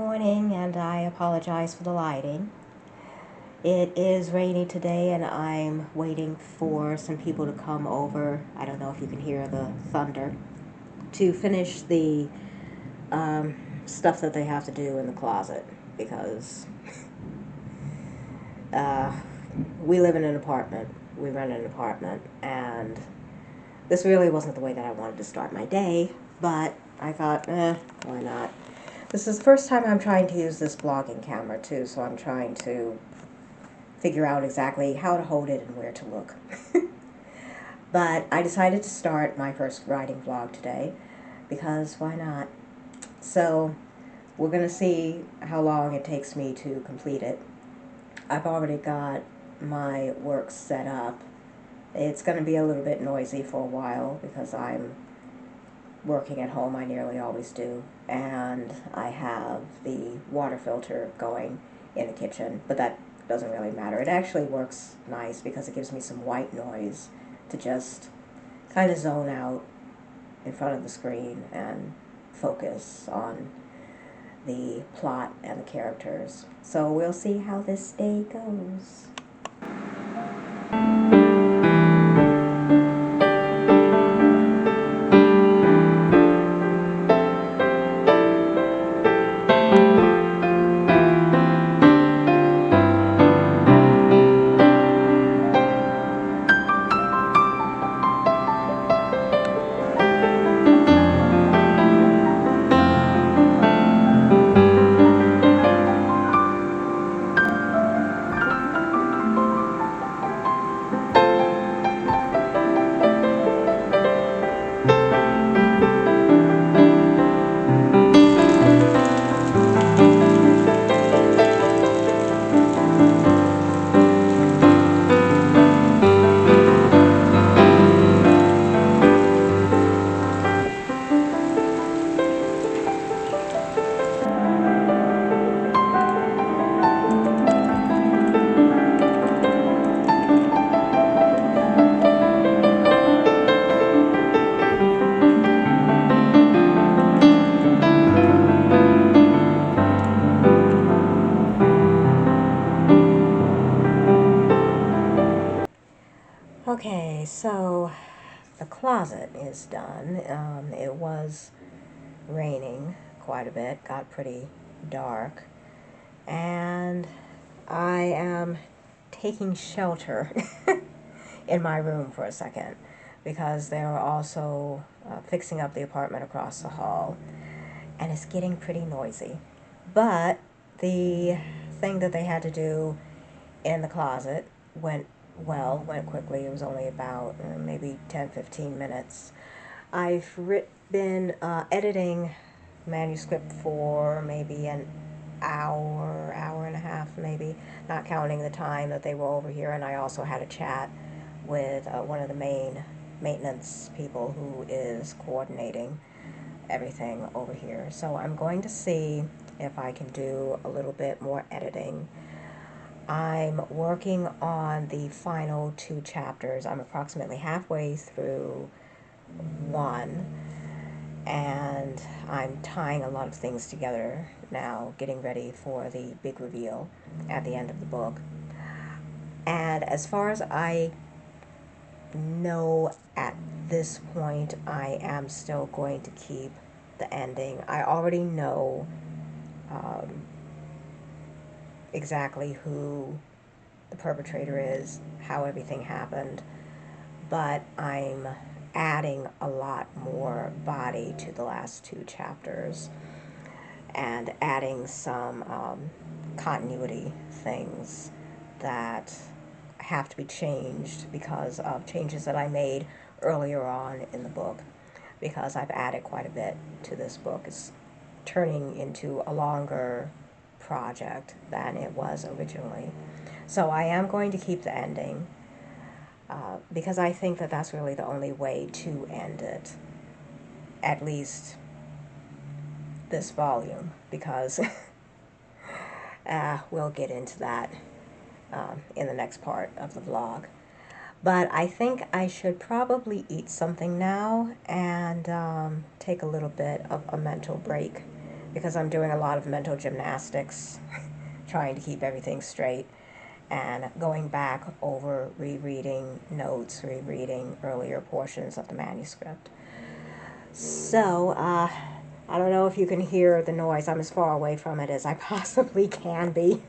morning, and I apologize for the lighting. It is rainy today, and I'm waiting for some people to come over. I don't know if you can hear the thunder, to finish the stuff that they have to do in the closet because we live in an apartment. We rent an apartment, and this really wasn't the way that I wanted to start my day, but I thought, why not? This is the first time I'm trying to use this vlogging camera too, so I'm trying to figure out exactly how to hold it and where to look. But I decided to start my first writing vlog today because why not? So we're going to see how long it takes me to complete it. I've already got my work set up. It's going to be a little bit noisy for a while because I'm working at home. I nearly always do. And I have the water filter going in the kitchen, but that doesn't really matter. It actually works nice because it gives me some white noise to just kind of zone out in front of the screen and focus on the plot and the characters. So we'll see how this day goes. Okay, so the closet is done. It was raining quite a bit, got pretty dark, and I am taking shelter in my room for a second because they are also fixing up the apartment across the hall, and it's getting pretty noisy. But the thing that they had to do in the closet went quickly. It was only about maybe 10-15 minutes. I've been editing manuscript for maybe an hour and a half maybe, not counting the time that they were over here, and I also had a chat with one of the main maintenance people who is coordinating everything over here. So I'm going to see if I can do a little bit more editing. I'm working on the final 2 chapters. I'm approximately halfway through 1, and I'm tying a lot of things together now, getting ready for the big reveal at the end of the book. And as far as I know at this point, I am still going to keep the ending. I already know exactly who the perpetrator is, how everything happened, but I'm adding a lot more body to the last 2 chapters and adding some continuity things that have to be changed because of changes that I made earlier on in the book, because I've added quite a bit to this book. It's turning into a longer project than it was originally. So I am going to keep the ending because I think that that's really the only way to end it, at least this volume, because we'll get into that in the next part of the vlog. But I think I should probably eat something now and take a little bit of a mental break because I'm doing a lot of mental gymnastics, trying to keep everything straight, and going back over rereading notes, rereading earlier portions of the manuscript. So, I don't know if you can hear the noise. I'm as far away from it as I possibly can be.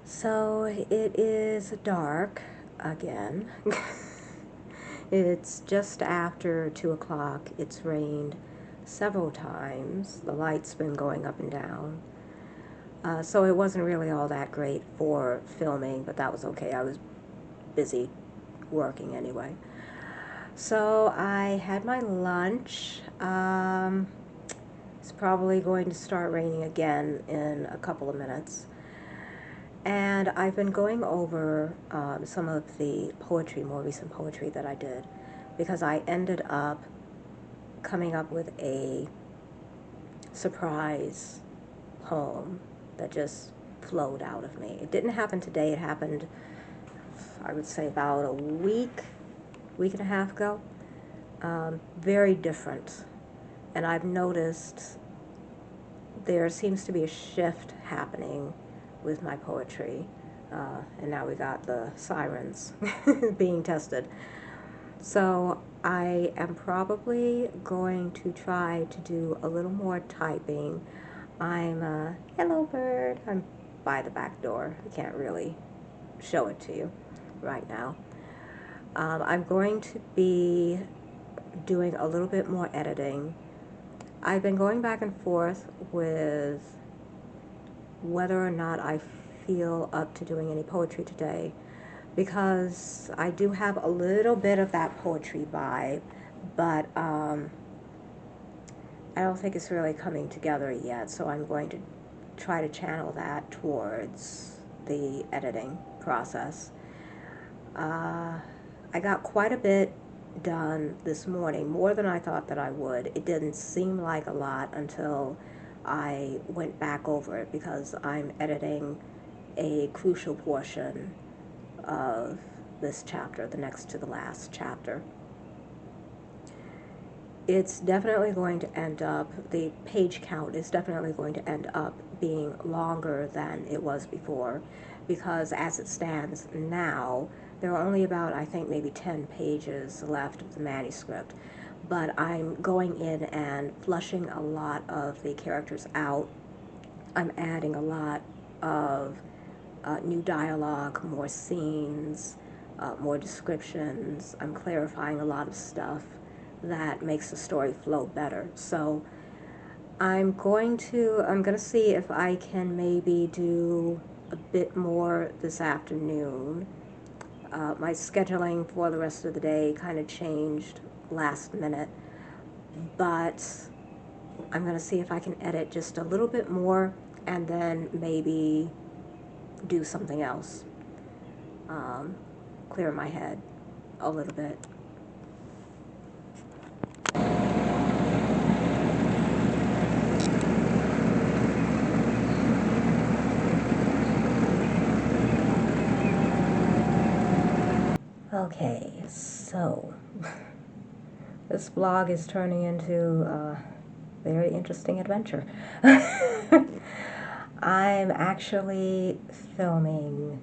So it is dark again. It's just after 2 o'clock. It's rained several times. The light's been going up and down. So it wasn't really all that great for filming, but that was okay. I was busy working anyway. So I had my lunch. It's probably going to start raining again in a couple of minutes. And I've been going over some of the poetry, more recent poetry that I did, because I ended up coming up with a surprise poem that just flowed out of me. It didn't happen today. It happened, I would say, about a week and a half ago. Very different. And I've noticed there seems to be a shift happening with my poetry, and now we got the sirens being tested. So I am probably going to try to do a little more typing. I'm hello bird. I'm by the back door. I can't really show it to you right now. I'm going to be doing a little bit more editing. I've been going back and forth with whether or not I feel up to doing any poetry today, because I do have a little bit of that poetry vibe, but I don't think it's really coming together yet, so I'm going to try to channel that towards the editing process. I got quite a bit done this morning, more than I thought that I would. It didn't seem like a lot until I went back over it, because I'm editing a crucial portion of this chapter, the next to the last chapter. It's definitely going to end up, the page count is definitely going to end up being longer than it was before, because as it stands now, there are only about, I think, maybe 10 pages left of the manuscript. But I'm going in and flushing a lot of the characters out. I'm adding a lot of new dialogue, more scenes, more descriptions. I'm clarifying a lot of stuff that makes the story flow better. So I'm going to see if I can maybe do a bit more this afternoon. My scheduling for the rest of the day kind of changed last minute, but I'm going to see if I can edit just a little bit more and then maybe do something else. Clear my head a little bit. Okay, so this blog is turning into a very interesting adventure. I'm actually filming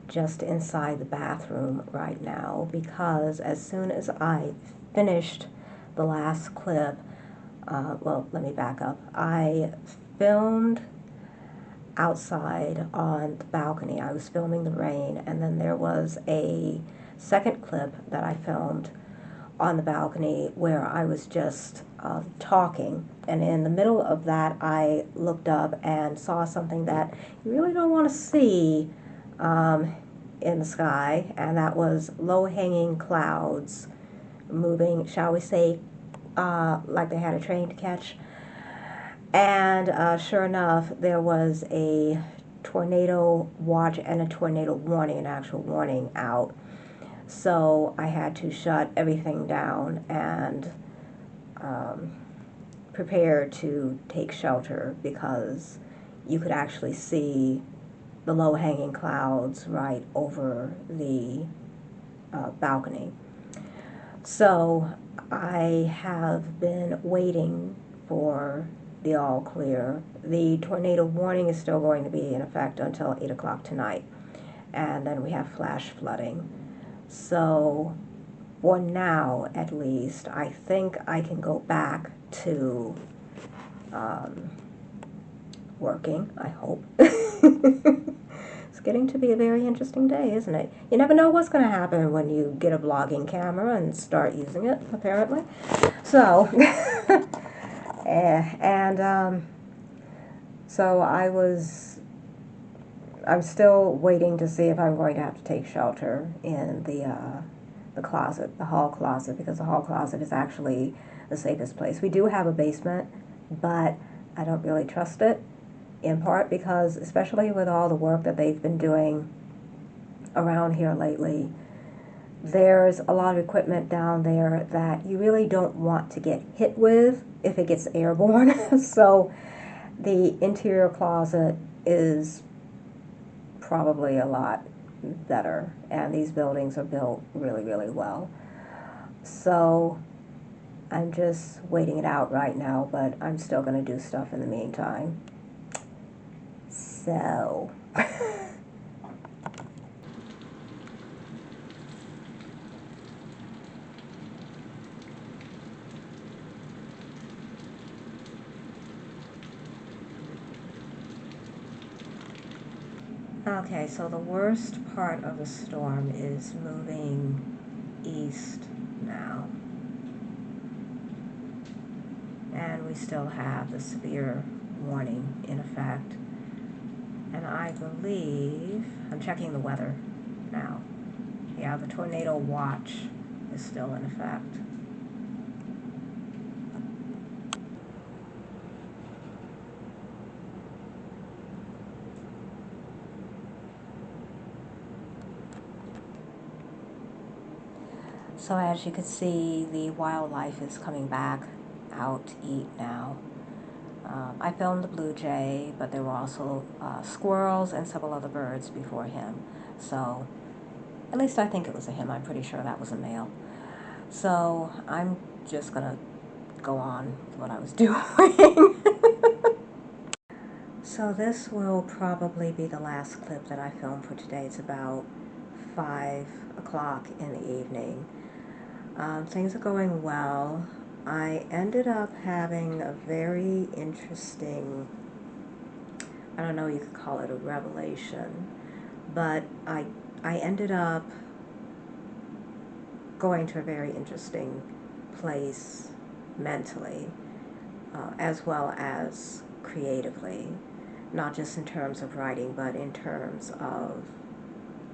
just inside the bathroom right now, because as soon as I finished the last clip, well, let me back up. I filmed outside on the balcony. I was filming the rain, and then there was a second clip that I filmed on the balcony where I was just talking, and in the middle of that I looked up and saw something that you really don't want to see in the sky, and that was low-hanging clouds moving, shall we say, like they had a train to catch. And sure enough, there was a tornado watch and a tornado warning, an actual warning out. So I had to shut everything down and prepare to take shelter, because you could actually see the low-hanging clouds right over the balcony. So I have been waiting for the all clear. The tornado warning is still going to be in effect until 8 o'clock tonight, and then we have flash flooding. So for now, at least, I think I can go back to working, I hope. It's getting to be a very interesting day, isn't it? You never know what's going to happen when you get a vlogging camera and start using it, apparently. So, so I'm still waiting to see if I'm going to have to take shelter in the closet, the hall closet, because the hall closet is actually the safest place. We do have a basement, but I don't really trust it, in part because, especially with all the work that they've been doing around here lately, there's a lot of equipment down there that you really don't want to get hit with if it gets airborne. So the interior closet is probably a lot better, and these buildings are built really, really well. So I'm just waiting it out right now, but I'm still going to do stuff in the meantime. So okay, so the worst part of the storm is moving east now, and we still have the severe warning in effect. And I believe, I'm checking the weather now, yeah, the tornado watch is still in effect. So as you can see, the wildlife is coming back out to eat now. I filmed the blue jay, but there were also squirrels and several other birds before him. So, at least I think it was a him. I'm pretty sure that was a male. So, I'm just going to go on with what I was doing. So this will probably be the last clip that I filmed for today. It's about 5 o'clock in the evening. Things are going well. I ended up having a very interesting, I don't know, you could call it a revelation, but I ended up going to a very interesting place mentally, as well as creatively, not just in terms of writing, but in terms of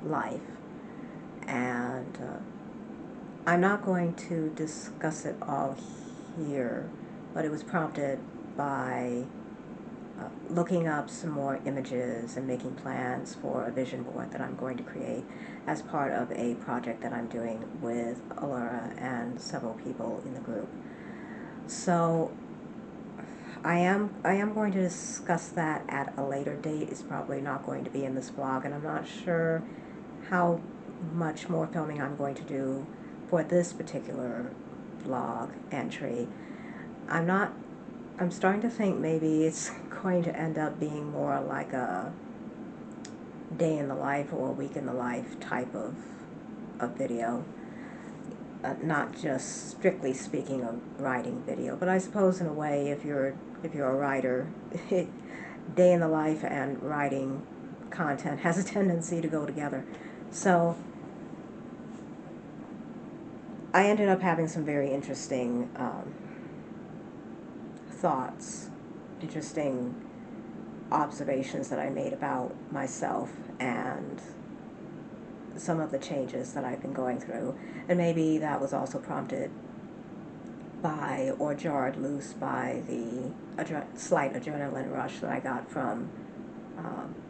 life. And I'm not going to discuss it all here, but it was prompted by looking up some more images and making plans for a vision board that I'm going to create as part of a project that I'm doing with Allura and several people in the group. So I am going to discuss that at a later date. It's probably not going to be in this vlog, and I'm not sure how much more filming I'm going to do for this particular vlog entry. I'm starting to think maybe it's going to end up being more like a day in the life or a week in the life type of video. Not just strictly speaking of writing video, but I suppose in a way, if you're a writer, day in the life and writing content has a tendency to go together. So I ended up having some very interesting thoughts, interesting observations that I made about myself and some of the changes that I've been going through. And maybe that was also prompted by or jarred loose by the slight adrenaline rush that I got from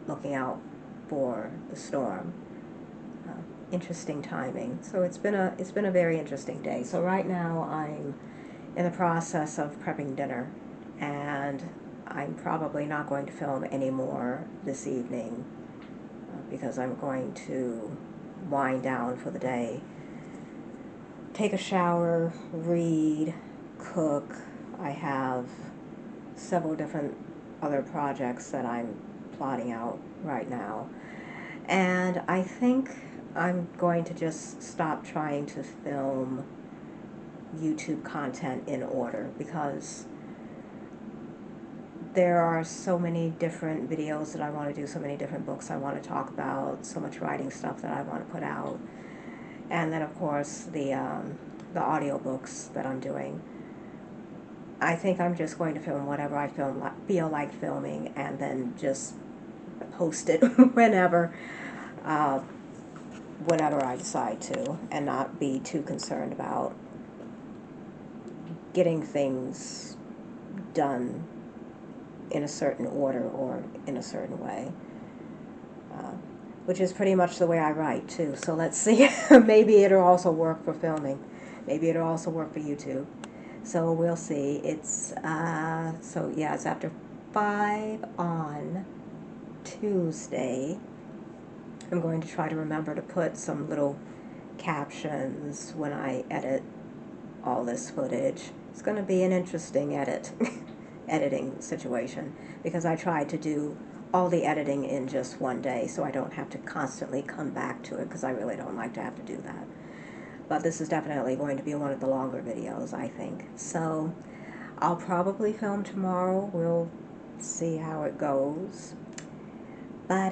looking out for the storm. Interesting timing. So it's been a very interesting day. So right now I'm in the process of prepping dinner, and I'm probably not going to film anymore this evening because I'm going to wind down for the day, take a shower, read, cook. I have several different other projects that I'm plotting out right now, and I think I'm going to just stop trying to film YouTube content in order, because there are so many different videos that I want to do, so many different books I want to talk about, so much writing stuff that I want to put out, and then of course the audiobooks that I'm doing. I think I'm just going to film whatever I feel like filming, and then just post it whenever I decide to, and not be too concerned about getting things done in a certain order or in a certain way, which is pretty much the way I write too. So let's see. Maybe it'll also work for filming. Maybe it'll also work for YouTube. So we'll see. It's so yeah, it's after 5 on Tuesday. I'm going to try to remember to put some little captions when I edit all this footage. It's going to be an interesting editing situation, because I tried to do all the editing in just one day, so I don't have to constantly come back to it, because I really don't like to have to do that. But this is definitely going to be one of the longer videos, I think. So I'll probably film tomorrow. We'll see how it goes. But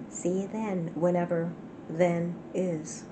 see you then, whenever then is.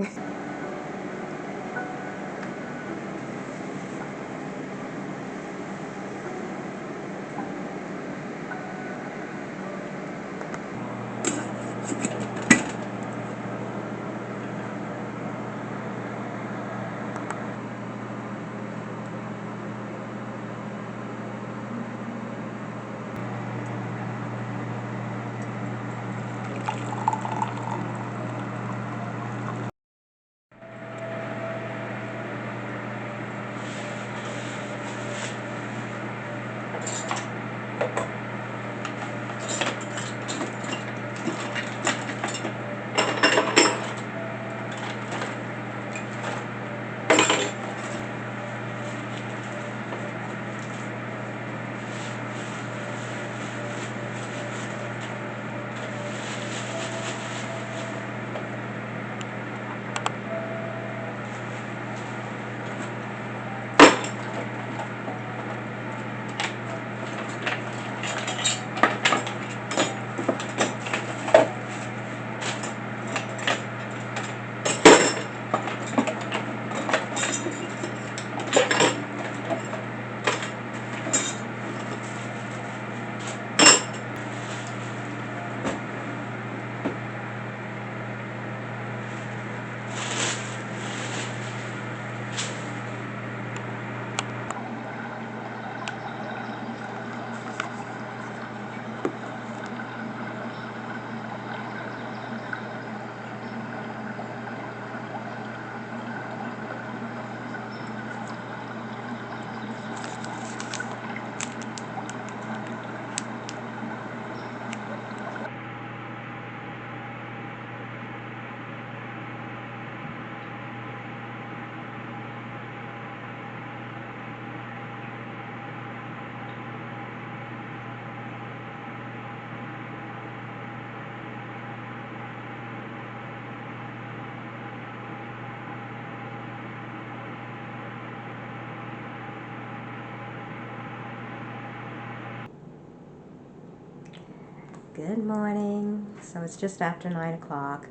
Good morning. So it's just after 9 o'clock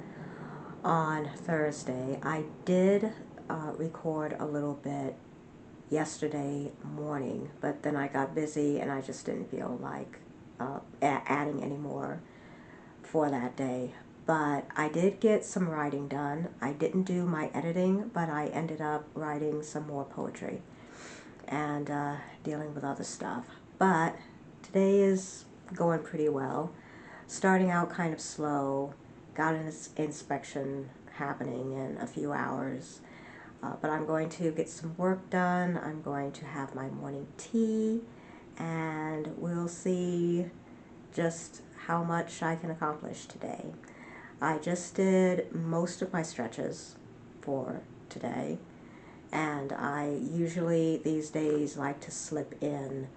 on Thursday. I did record a little bit yesterday morning, but then I got busy and I just didn't feel like adding any more for that day. But I did get some writing done. I didn't do my editing, but I ended up writing some more poetry and dealing with other stuff. But today is going pretty well. Starting out kind of slow, got an inspection happening in a few hours, but I'm going to get some work done. I'm going to have my morning tea, and we'll see just how much I can accomplish today. I just did most of my stretches for today, and I usually these days like to slip in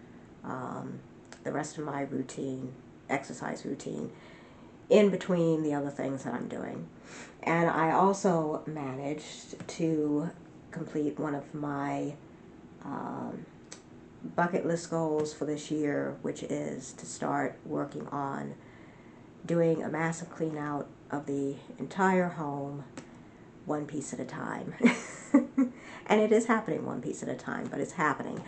the rest of my routine, exercise routine, in between the other things that I'm doing. And I also managed to complete one of my bucket list goals for this year, which is to start working on doing a massive clean out of the entire home, one piece at a time. And it is happening one piece at a time, but it's happening.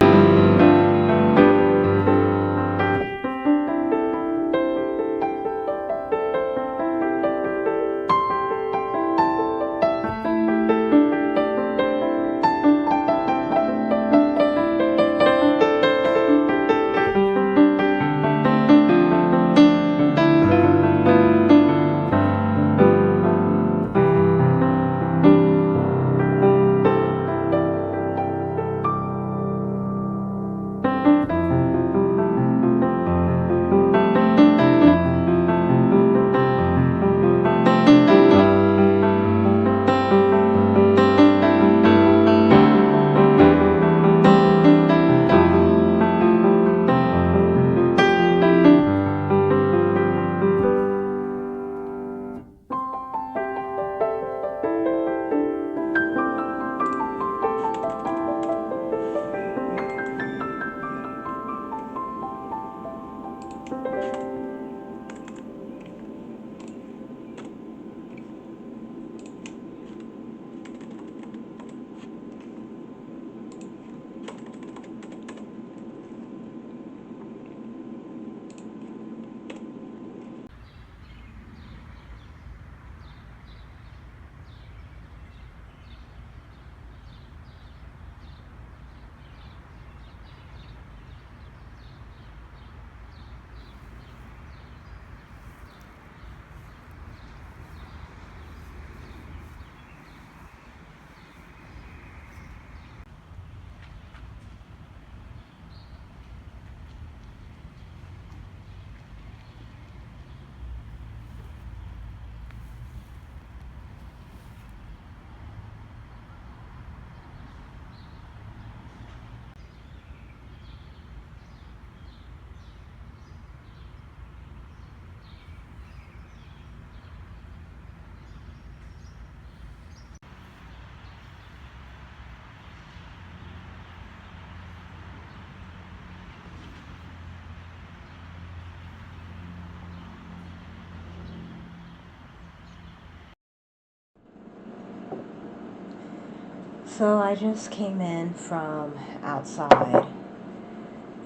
So I just came in from outside,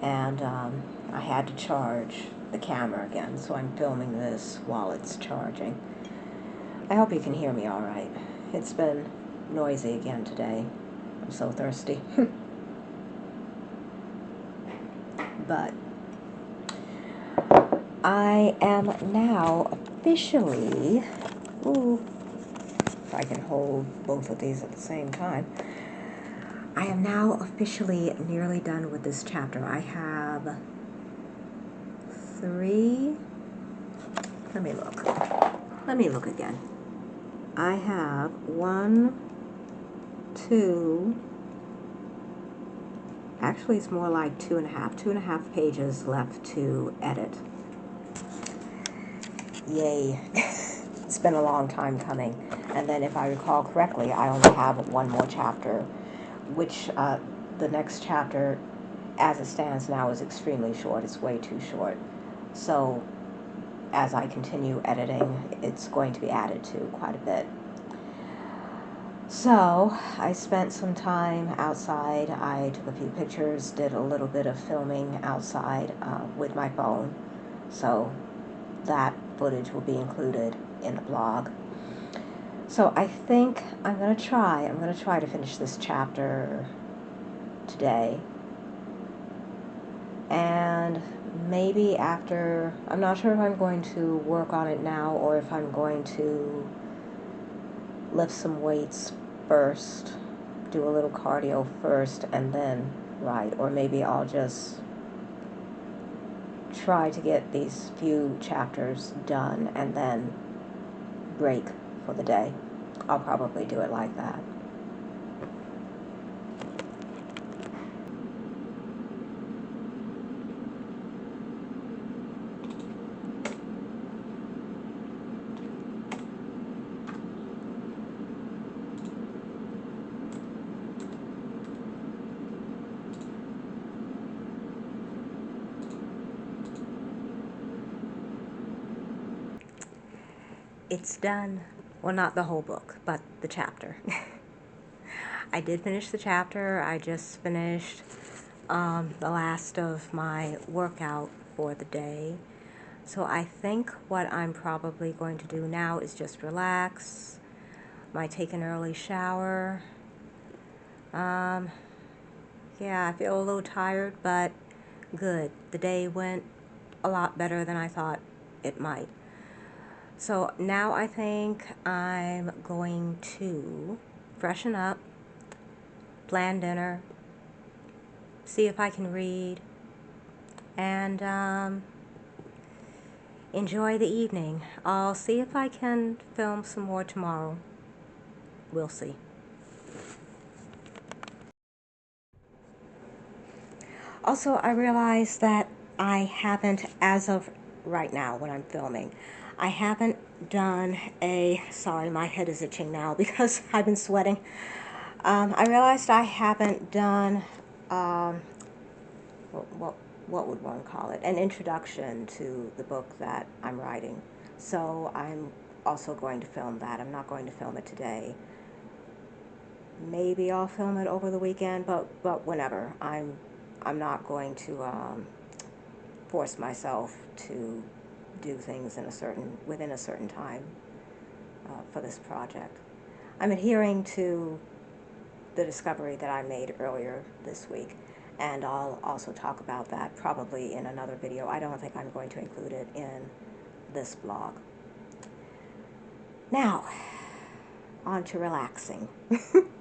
and I had to charge the camera again, so I'm filming this while it's charging. I hope you can hear me all right. It's been noisy again today. I'm so thirsty. But I am now officially, if I can hold both of these at the same time, I am now officially nearly done with this chapter. I have 3, let me look again. I have 1, 2, actually it's more like 2.5 pages left to edit. Yay. It's been a long time coming. And then if I recall correctly, I only have 1 more chapter, which the next chapter, as it stands now, is extremely short. It's way too short. So as I continue editing, it's going to be added to quite a bit. So I spent some time outside. I took a few pictures, did a little bit of filming outside with my phone. So that footage will be included in the blog. So I think I'm going to try to finish this chapter today. And maybe after, I'm not sure if I'm going to work on it now or if I'm going to lift some weights first, do a little cardio first, and then write. Or maybe I'll just try to get these few chapters done and then break for the day. I'll probably do it like that. It's done. Well, not the whole book, but the chapter. I did finish the chapter. I just finished the last of my workout for the day. So I think what I'm probably going to do now is just relax. Might take an early shower. Yeah, I feel a little tired, but good. The day went a lot better than I thought it might. So now I think I'm going to freshen up, plan dinner, see if I can read, and enjoy the evening. I'll see if I can film some more tomorrow. We'll see. Also, I realized that I haven't, as of right now when I'm filming, I haven't done sorry, my head is itching now because I've been sweating. I realized I haven't done, what would one call it? An introduction to the book that I'm writing. So I'm also going to film that. I'm not going to film it today. Maybe I'll film it over the weekend, but whenever. I'm not going to force myself to do things within a certain time for this project. I'm adhering to the discovery that I made earlier this week, and I'll also talk about that probably in another video. I don't think I'm going to include it in this blog. Now, on to relaxing.